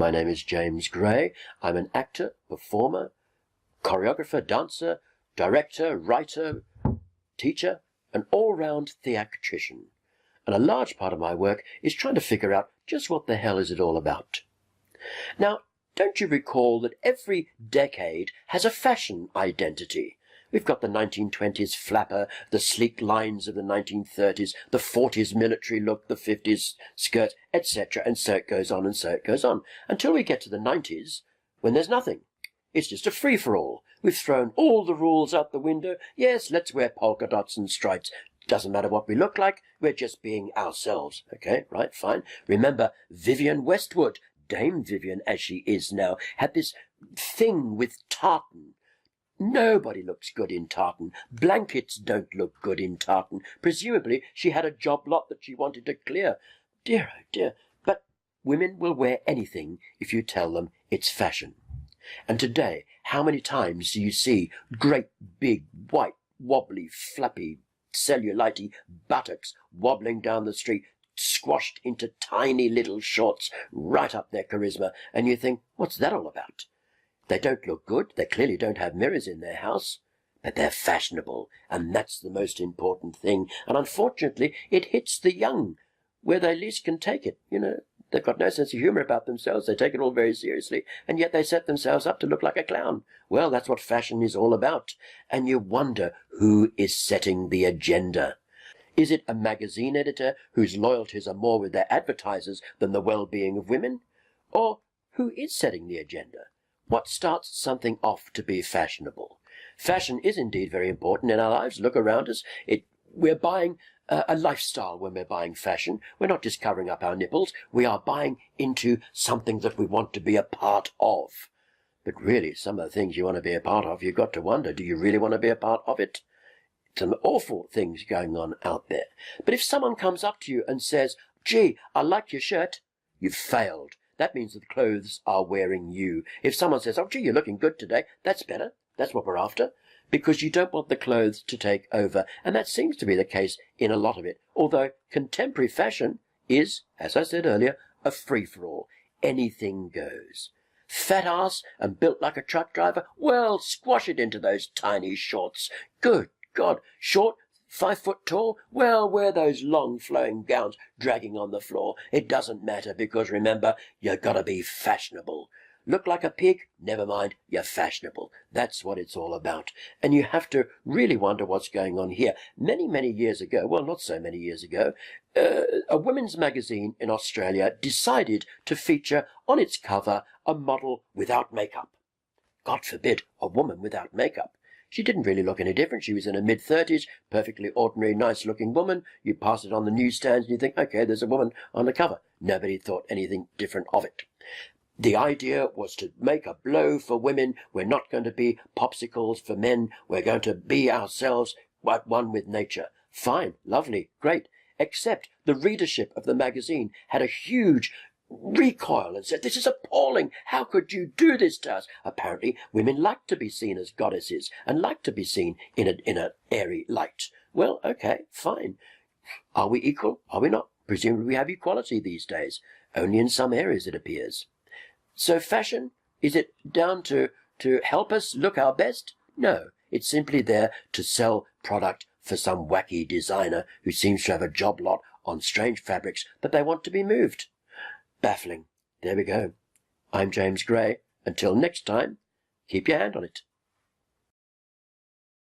My name is James Gray. I'm an actor, performer, choreographer, dancer, director, writer, teacher, an all-round theatrician. And a large part of my work is trying to figure out just what the hell is it all about. Now, don't you recall that every decade has a fashion identity? We've got the 1920s flapper, the sleek lines of the 1930s, the 40s military look, the 50s skirt, etc. And so it goes on and so it goes on, until we get to the 90s, when there's nothing. It's just a free-for-all. We've thrown all the rules out the window. Yes, let's wear polka dots and stripes. Doesn't matter what we look like, we're just being ourselves. Okay, right, fine. Remember, Vivienne Westwood, Dame Vivienne as she is now, had this thing with tartan. Nobody looks good in tartan. Blankets don't look good in tartan. Presumably, she had a job lot that she wanted to clear. Dear, oh dear. But women will wear anything if you tell them it's fashion. And today, how many times do you see great, big, white, wobbly, flappy, cellulite buttocks wobbling down the street, squashed into tiny little shorts right up their charisma, and you think, what's that all about? They don't look good, they clearly don't have mirrors in their house, but they're fashionable, and that's the most important thing. And unfortunately, it hits the young, where they least can take it. You know, they've got no sense of humour about themselves, they take it all very seriously, and yet they set themselves up to look like a clown. Well, that's what fashion is all about. And you wonder who is setting the agenda. Is it a magazine editor whose loyalties are more with their advertisers than the well-being of women? Or who is setting the agenda? What starts something off to be fashionable? Fashion is indeed very important in our lives. Look around us. We're buying a lifestyle when we're buying fashion. We're not just covering up our nipples. We are buying into something that we want to be a part of. But really, some of the things you want to be a part of, you've got to wonder, do you really want to be a part of it? Some awful things going on out there. But if someone comes up to you and says, gee, I like your shirt, you've failed. That means that the clothes are wearing you. If someone says, oh, gee, you're looking good today, that's better. That's what we're after. Because you don't want the clothes to take over. And that seems to be the case in a lot of it. Although contemporary fashion is, as I said earlier, a free-for-all. Anything goes. Fat ass and built like a truck driver? Well, squash it into those tiny shorts. Good God, short, 5 foot tall? Well, wear those long flowing gowns dragging on the floor. It doesn't matter because remember, you gotta be fashionable. Look like a pig? Never mind, you're fashionable. That's what it's all about. And you have to really wonder what's going on here. Many, many years ago, well, not so many years ago, a women's magazine in Australia decided to feature on its cover a model without makeup. God forbid, a woman without makeup. She didn't really look any different. She was in her mid-30s, perfectly ordinary, nice-looking woman. You pass it on the newsstands and you think, okay, there's a woman on the cover. Nobody thought anything different of it. The idea was to make a blow for women. We're not going to be popsicles for men. We're going to be ourselves, at one with nature. Fine, lovely, great. Except the readership of the magazine had a huge recoil and said, this is appalling. How could you do this to us? Apparently, women like to be seen as goddesses and like to be seen in an airy light. Well, okay, fine. Are we equal? Are we not? Presumably we have equality these days. Only in some areas, it appears. So fashion, is it down to help us look our best? No, it's simply there to sell product for some wacky designer who seems to have a job lot on strange fabrics that they want to be moved. Baffling. There we go. I'm James Gray. Until next time, keep your hand on it.